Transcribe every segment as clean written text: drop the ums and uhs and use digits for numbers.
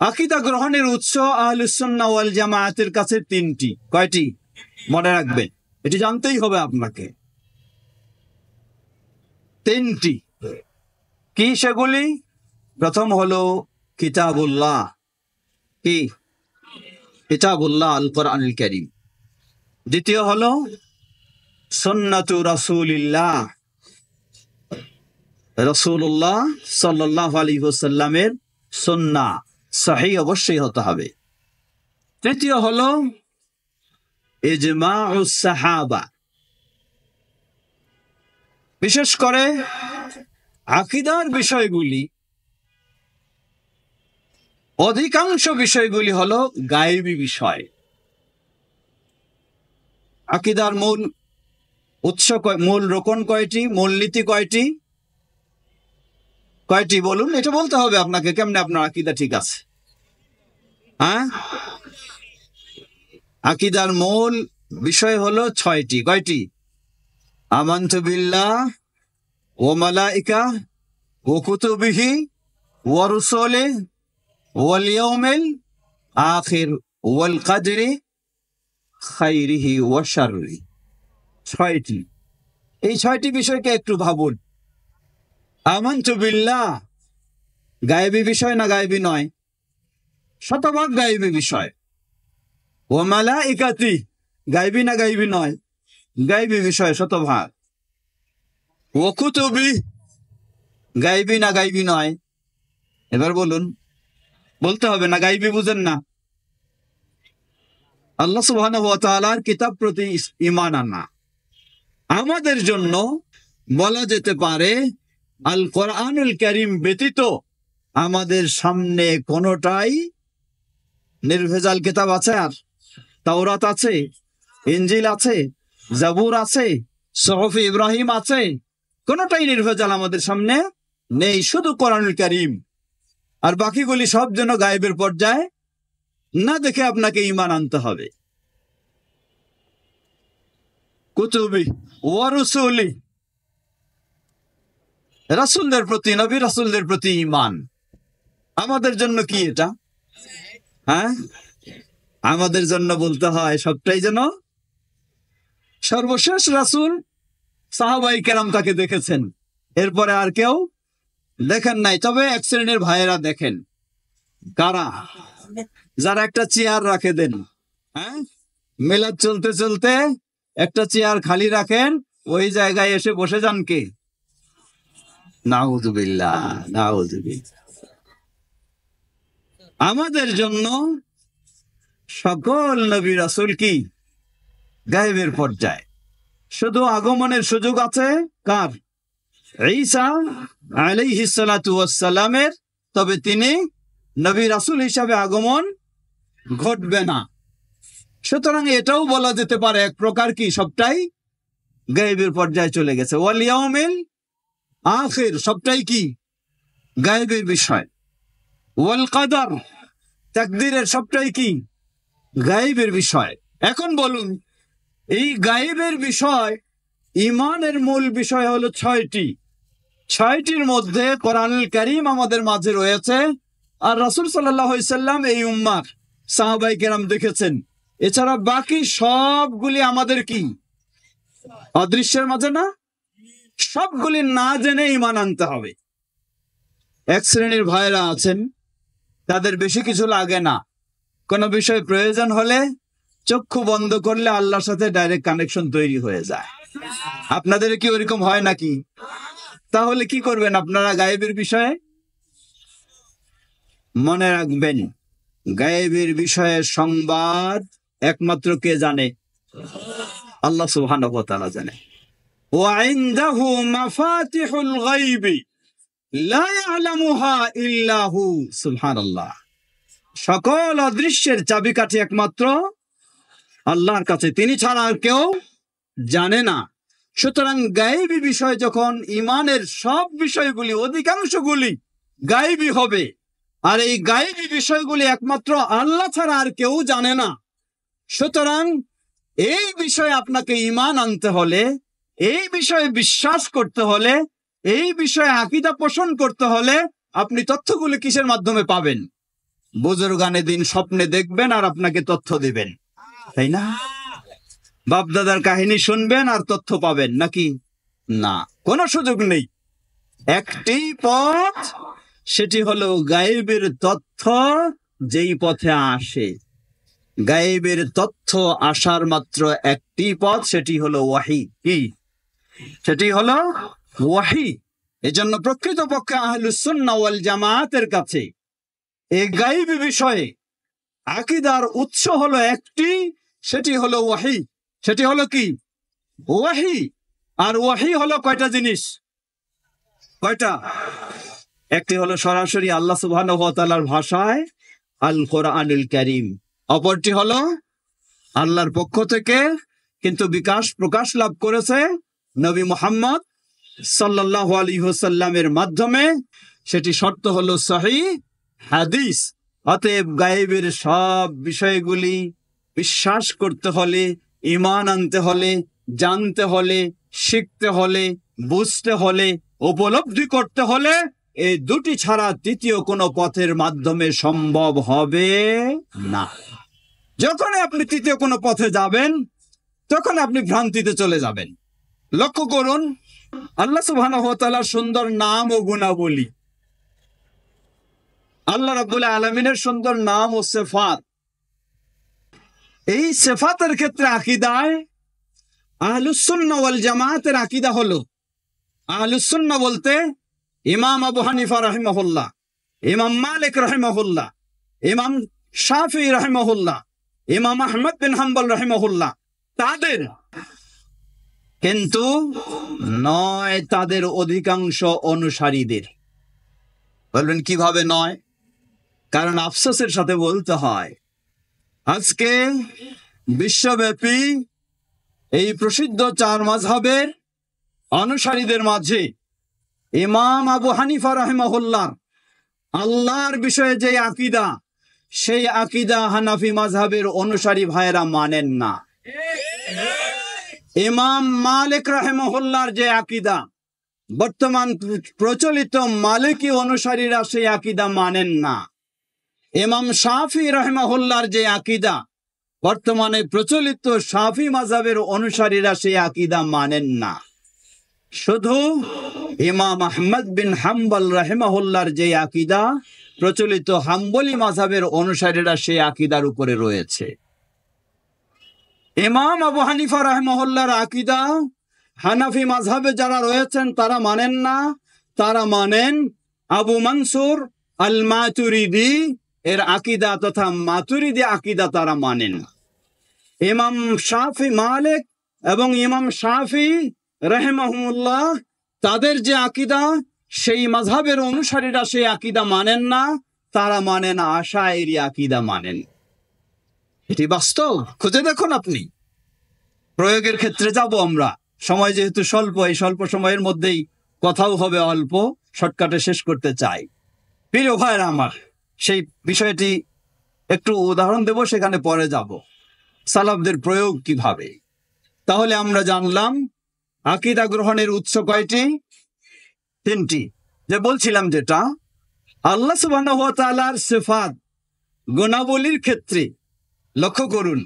আকীদা গ্রহণের উৎস আহলুস সুন্নাহ ওয়াল জামায়াতের কাছে তিনটি। কয়টি? মনে রাখবেন, এটি জানতেই হবে আপনাকে। তিনটি। কি সেগুলি? প্রথম হলো কিতাবুল্লাহ, কি? কিতাবুল্লাহ আল কোরআনুল কারীম। দ্বিতীয় হলো সুন্নাতু রাসূলিল্লাহ, রাসূলুল্লাহ সাল্লাল্লাহু আলাইহি ওয়াসাল্লামের সুন্নাহ, সহিহ অবশ্যই হতে হবে। তৃতীয় হলো ইজমাউস সাহাবা। বিশেষ করে আকীদার বিষয়গুলি, অধিকাংশ বিষয়গুলি হলো গায়েবী বিষয়। আকীদার মূল উৎস, মূল রোকন কয়টি? মূলনীতি কয়টি? কয়টি বলুন? এটা বলতে হবে আপনাকে, কেমনে আপনার আকীদা ঠিক আছে। হ্যাঁ, আকীদার মূল বিষয় হলো 6টি। কয়টি? আমানতু বিল্লাহ ওয়া মালাইকা ওয়া কুতুবিহি ওয়া রুসুলিহি ওয়াল ইয়াউমিল আখির ওয়াল কদরি খাইরিহি ওয়া শাররিহি। 6টি। এই 6টি বিষয়কে একটু ভাবুন। আমানতু বিল্লাহ গায়েবী বিষয় না গায়েবী নয়? শতভাগ গায়েবী বিষয়। ওয়া মালাইকাতি গায়েবী না গায়েবী নয়? গায়েবী বিষয় শতভাগ। ওয়া কুতুবি গায়েবী না গায়েবী নয়? এবার বলুন, বলতে হবে না, গায়েবী বুঝেন না? আল্লাহ সুবহানাহু ওয়া তাআলার কিতাব প্রতি ঈমান আনা আমাদের জন্য বলা যেতে পারে আল কোরআনুল কারীম ব্যতীত আমাদের সামনে কোনটাই নির্ভেজাল কিতাব আছে? আর তাওরাত আছে, ইনজিল আছে, জাবুর আছে, সুহুফে ইব্রাহিম আছে, কোনটাই নির্ভেজাল আমাদের সামনে নেই, শুধু কোরআনুল কারীম। আর বাকিগুলি সব যেন গায়েবের পর্যায়ে, না দেখে আপনাকে ঈমান আনতে হবে। কুতুবি ওয়া রুসুলি, রাসূলদের প্রতি, নবী রাসূলদের প্রতি ঈমান আমাদের জন্য কি এটা? হ্যাঁ, আমাদের জন্য বলতে হয় সবটাই যেন সর্বশেষ রাসূল সাহাবায়ে কেরাম তাকে দেখেছেন, এরপরে আর কেউ দেখেন নাই। তবে এক শ্রেণীর ভাইয়েরা দেখেন। কারা? যারা একটা চেয়ার রাখে দেন, হ্যাঁ, মিলাদ চলতে চলতে একটা চেয়ার খালি রাখেন, ওই জায়গায় এসে বসে যান কে? নাউযুবিল্লাহ, নাউযুবিল্লাহ। আমাদের জন্য সকল নবী রাসূল কি গায়েবের পর্যায়ে। শুধু আগমনের সুযোগ আছে কার? ঈসা আলাইহিস সালাতু ওয়াস সালামের, তবে তিনি নবী রাসূল হিসাবে আগমন ঘটবে না। সুতরাং এটাও বলা যেতে পারে এক প্রকার কি সবটাই গায়েবের পর্যায়ে চলে গেছে। ওয়াল ইয়াউমিল আখির সবটাই কি গায়েবের বিষয়। ওয়াল কদর তাকদীরের সবটাই কি গায়েবের বিষয়। এখন বলুন, এই গায়েবের বিষয়, ঈমানের মূল বিষয় হলো 6টি। 6টির মধ্যে কোরআনুল কারীম আমাদের মাঝে রয়েছে, আর রাসূল সাল্লাল্লাহু আলাইহি সাল্লাম এই উম্মাহ সাহাবায়ে কেরাম দেখেছেন। এছাড়া বাকি সবগুলি আমাদের কি অদৃশ্যের মাঝে না? সবগুলি না জেনে ঈমান আনতে হবে। এক শ্রেণীর ভাইরা আছেন, তাদের বেশি কিছু লাগে না, কোনো বিষয় প্রয়োজন হলে চক্ষু বন্ধ করলে আল্লাহর সাথে ডাইরেক্ট কানেকশন তৈরি হয়ে যায়। আপনাদের কি ওরকম হয় নাকি? তাহলে কি করবেন আপনারা গায়েবের বিষয়ে? মনে রাখবেন, গায়েবের বিষয়ের সংবাদ একমাত্র কে জানে? আল্লাহ সুবহানাহু ওয়া তাআলা জানে। ওয়া ইনদাহু মাফাতিহুল গায়বি লা ইয়ালামুহা ইল্লা হু। সুবহানাল্লাহ। সকল অদৃশ্যের চাবিকাঠি একমাত্র আল্লাহর কাছে, তিনি ছাড়া আর কেউ জানে না। সুতরাং গায়েবী বিষয় যখন, ঈমানের সব বিষয়গুলি, অধিকাংশগুলি গায়েবী হবে, আর এই গায়েবী বিষয়গুলি একমাত্র আল্লাহ ছাড়া আর কেউ জানে না। সুতরাং এই বিষয়ে আপনাকে ঈমান আনতে হলে, এই বিষয়ে বিশ্বাস করতে হলে, এই বিষয়ে আকীদা পোষণ করতে হলে আপনি তথ্যগুলি কিসের মাধ্যমে পাবেন? বুজুর্গানে দিন স্বপ্নে দেখবেন আর আপনাকে তথ্য দিবেন, তাই না? বাপদাদার কাহিনী শুনবেন আর তথ্য পাবেন নাকি? না, কোনো সুযোগ নেই। একটি পথ, সেটি হলো গায়েবের তথ্য যেই পথে আসে। গায়েবের তথ্য আসার মাত্র একটি পথ, সেটি হলো ওয়াহি। কি? সেটি হলো ওয়াহি। এজন্য প্রকৃতপক্ষে আহলুস সুন্নাহ ওয়াল জামাতের কাছে এই গায়েবী বিষয়ে আকীদার উৎস হলো একটি, সেটি হলো ওয়াহি। সেটি হলো কি? ওয়াহি। আর ওয়াহি হলো কয়টা জিনিস? কয়টা? একটি হলো সরাসরি আল্লাহ সুবহানাহু ওয়া তাআলার ভাষায় আল কোরআনুল কারীম, অপরটি হলো আল্লাহর পক্ষ থেকে কিন্তু বিকাশ প্রকাশ লাভ করেছে নবী মুহাম্মদ সাল্লাল্লাহু আলাইহি ওয়াসাল্লামের মাধ্যমে, সেটি শর্ত হলো সহিহ হাদিস। অতএব গায়েবের সব বিষয়গুলি বিশ্বাস করতে হলে, ঈমান আনতে হলে, জানতে হলে, শিখতে হলে, বুঝতে হলে, উপলব্ধি করতে হলে এই দুটি ছাড়া তৃতীয় কোনো পথের মাধ্যমে সম্ভব হবে না। যখন আপনি তৃতীয় কোনো পথে যাবেন তখন আপনি ভ্রান্তিতে চলে যাবেন। লক্ষ্য করুন, আল্লাহ সুবহানাহু ওয়া তাআলার সুন্দর নাম ও গুণাবলী, আল্লাহ রাব্বুল আলামিনের সুন্দর নাম ও সিফাত, এই সিফাতের ক্ষেত্রে আকীদায় আহলুস সুন্নাহ ওয়াল জামাতের আকীদা হলো, আহলুস সুন্নাহ বলতে ইমাম আবু হানিফা রাহিমাহুল্লাহ, ইমাম মালিক রাহিমাহুল্লাহ, ইমাম শাফিঈ রাহিমাহুল্লাহ, ইমাম আহমদ বিন হাম্বল রাহিমাহুল্লাহ, তাদের, কিন্তু নয় তাদের অধিকাংশ অনুসারীদের। বলবেন কিভাবে নয়? কারণ আফসোসের সাথে বলতে হয়, আজকে বিশ্বব্যাপী এই প্রসিদ্ধ চার মাযহাবের অনুসারীদের মাঝে ইমাম আবু হানিফা রাহিমাহুল্লাহ আল্লাহর বিষয়ে যে আকীদা, সেই আকীদা হানাফি মাযহাবের অনুসারী ভাইয়েরা মানেন না। ইমাম মালিক রাহিমাহুল্লাহর যে আকীদা, বর্তমান প্রচলিত মালিকি অনুসারীরা সেই আকীদা মানেন না। ইমাম শাফি রাহিমাহুল্লাহর যে আকীদা, বর্তমানে প্রচলিত শাফি মাযহাবের অনুসারীরা সেই আকীদা মানেন না। শুধু ইমাম আহমদ বিন হাম্বল রাহিমাহুল্লাহর যে আকীদা, প্রচলিত হাম্বলি মাযহাবের অনুসারীরা সেই আকীদার উপরে রয়েছে। ইমাম আবু হানিফা রাহিমাহুল্লাহর আকীদা হানাফি মাযহাবে যারা রয়েছেন তারা মানেন না, তারা মানেন আবু মনসুর আল মাতুরিদি এর আকীদা তথা মাতুরিদি আকীদা তারা মানেন। ইমাম শাফি মালিক এবং ইমাম শাফি রাহিমাহুল্লাহ তাদের যে আকীদা, সেই মাযহাবের অনুসারীরা সেই আকীদা মানেন না, তারা মানেন আশাইরি আকীদা মানেন। এটি বাস্তব, খুঁজে দেখুন আপনি। প্রয়োগের ক্ষেত্রে যাব আমরা, সময় যেহেতু স্বল্প, এই স্বল্প সময়ের মধ্যেই কথাও হবে অল্প, শর্টকাটে শেষ করতে চাই। প্রিয় ভাইরা আমার, সেই বিষয়টি একটু উদাহরণ দেব, সেখানে পরে যাব সালাফদের প্রয়োগ কিভাবে। তাহলে আমরা জানলাম আকীদা গ্রহণের উৎস কয়টি? তিনটি। যে বলছিলাম, যেটা আল্লাহ সুবহানাহু ওয়া তাআলার সিফাত গুণাবলীর ক্ষেত্রে, লক্ষ্য করুন,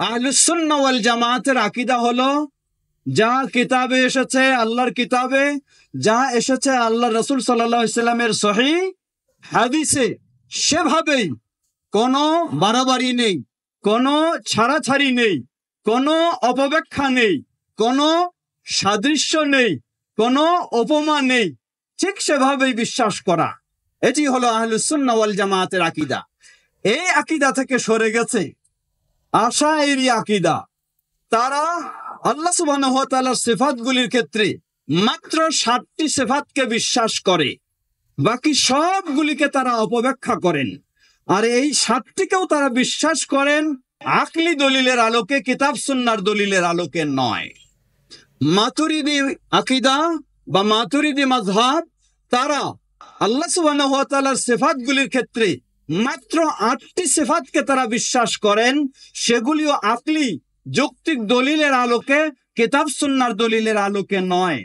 আহলুস সুন্নাহ ওয়াল জামাতের আকীদা হলো যা কিতাবে এসেছে, আল্লাহর কিতাবে যা এসেছে আল্লাহ রাসূল সাল্লাল্লাহু আলাইহি ওয়াসাল্লামের সহিহ হাদিসে, সেভাবেই কোনো বাড়াবাড়ি নেই, কোনো ছাড়াছাড়ি নেই, কোনো অপব্যাখ্যা নেই, কোনো সাদৃশ্য নেই, কোনো উপমা নেই, ঠিক সেভাবেই বিশ্বাস করা। এটি হলো আহলুস সুন্নাহ ওয়াল জামাতের আকীদা। এই আকীদা থেকে সরে গেছে আশাইরি আকীদা। তারা আল্লাহ সুবহানাহু ওয়া তাআলার সিফাতগুলির ক্ষেত্রে মাত্র 7টি সিফাতকে বিশ্বাস করে, বাকি সবগুলিকে তারা অপব্যাখ্যা করেন। আর এই 7টিকেও তারা বিশ্বাস করেন আকলি দলিলের আলোকে, কিতাব সুন্নাহর দলিলের আলোকে নয়। মাতুরিদি আকীদা বা মাতুরিদি মাযহাব, তারা আল্লাহ সুবহানাহু ওয়া তাআলার সিফাতগুলির ক্ষেত্রে মাত্র 8টি সিফাতকে তারা বিশ্বাস করেন, সেগুলিও আকলি যৌক্তিক দলিলের আলোকে, কিতাব সুন্নাহর দলিলের আলোকে নয়।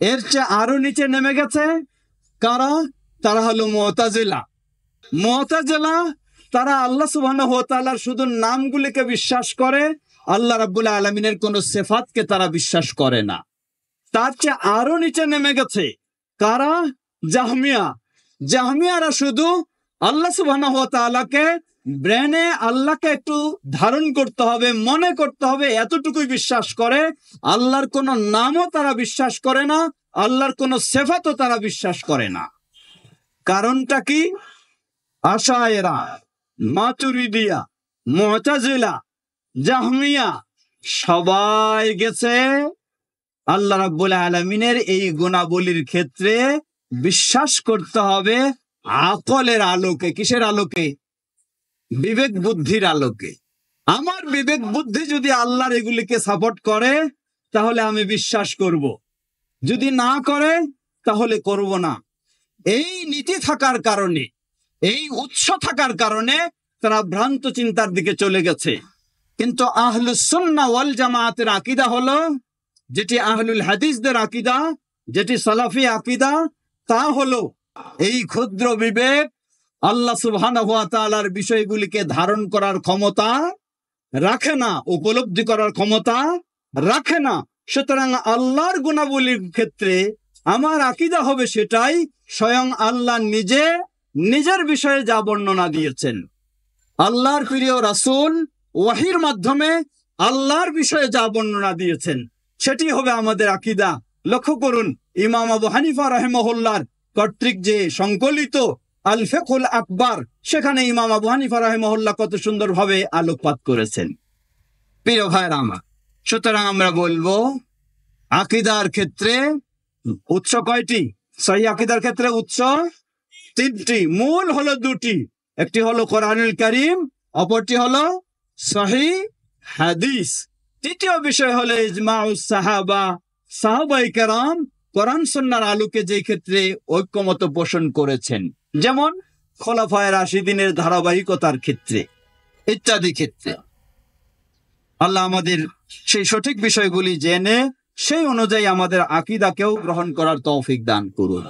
এর চেয়ে আরো নিচে নেমে গেছে কারা? তারা হলো মুতাজিলা। মুতাজিলা তারা আল্লাহ সুবহানাহু ওয়া তাআলার শুধু নামগুলিকে বিশ্বাস করে, আল্লাহ রাব্বুল আলামিনের কোন সিফাতকে তারা বিশ্বাস করে না। তার চেয়ে আরো নিচে নেমে গেছে কারা? জাহমিয়া। জাহমিয়ারা শুধু আল্লাহ সুবহানাহু ওয়া তাআলাকে ব্রেনে আল্লাহকে একটু ধারণ করতে হবে, মনে করতে হবে, এতটুকুই বিশ্বাস করে। আল্লাহর কোন নামও তারা বিশ্বাস করে না, আল্লাহর কোন সিফাতও তারা বিশ্বাস করে না। কারণটা কি? আশায়েরা, মাতুরিদিয়া, মুতাজিলা, জাহমিয়া সবাই গেছে আল্লাহ রাব্বুল আলামিনের এই গুণাবলীর ক্ষেত্রে বিশ্বাস করতে হবে আকলের আলোকে। কিসের আলোকে? বিবেক বুদ্ধির আলোকে। আমার বিবেক বুদ্ধি যদি আল্লাহর এগুলিকে সাপোর্ট করে তাহলে আমি বিশ্বাস করব, যদি না করে তাহলে করব না। এই নীতি থাকার কারণে, এই উৎস থাকার কারণে তারা ভ্রান্ত চিন্তার দিকে চলে গেছে। কিন্তু আহলুস সুন্নাহ ওয়াল জামায়াতের আকীদা হলো, যেটি আহলুল হাদিসদের আকীদা, যেটি সালাফি আকীদা, তা হলো এই ক্ষুদ্র বিবেক আল্লাহ সুবহানাহু ওয়া তাআলার বিষয়গুলিকে ধারণ করার ক্ষমতা রাখে না, উপলব্ধি করার ক্ষমতা রাখে না। সুতরাং আল্লাহর গুণাবলীর ক্ষেত্রে আমার আকীদা হবে সেটাই স্বয়ং আল্লাহ নিজে নিজের বিষয়ে যা বর্ণনা দিয়েছেন। আল্লাহর প্রিয় রাসূল ওয়াহির মাধ্যমে আল্লাহর বিষয়ে যা বর্ণনা দিয়েছেন সেটি হবে আমাদের আকীদা। লক্ষ্য করুন, ইমাম আবু হানিফা রাহিমাহুল্লাহর কর্তৃক যে সংকলিত আল ফিকহুল আকবার, সেখানে ইমাম আবু হানিফা রাহিমাহুল্লাহ কত সুন্দরভাবে আলোকপাত করেছেন। প্রিয় ভাইরা আমার, সুতরাং আমরা বলবো আকীদার ক্ষেত্রে উৎস কয়টি? সহিহ আকীদার ক্ষেত্রে উৎস তিনটি, মূল হলো দুটি। একটি হলো কোরআনুল কারীম, অপরটি হলো সহিহ হাদিস। তৃতীয় বিষয় হলো ইজমাউস সাহাবা, সাহাবায়ে কেরাম কোরআন সুন্নাহর আলোকে যে ক্ষেত্রে ঐক্যমত পোষণ করেছেন, যেমন খোলাফায়ে রাশিদিনের ধারাবাহিকতার ক্ষেত্রে ইত্যাদি ক্ষেত্রে। আল্লাহ আমাদের সেই সঠিক বিষয়গুলি জেনে সেই অনুযায়ী আমাদের আকীদাকেও গ্রহণ করার তৌফিক দান করুন।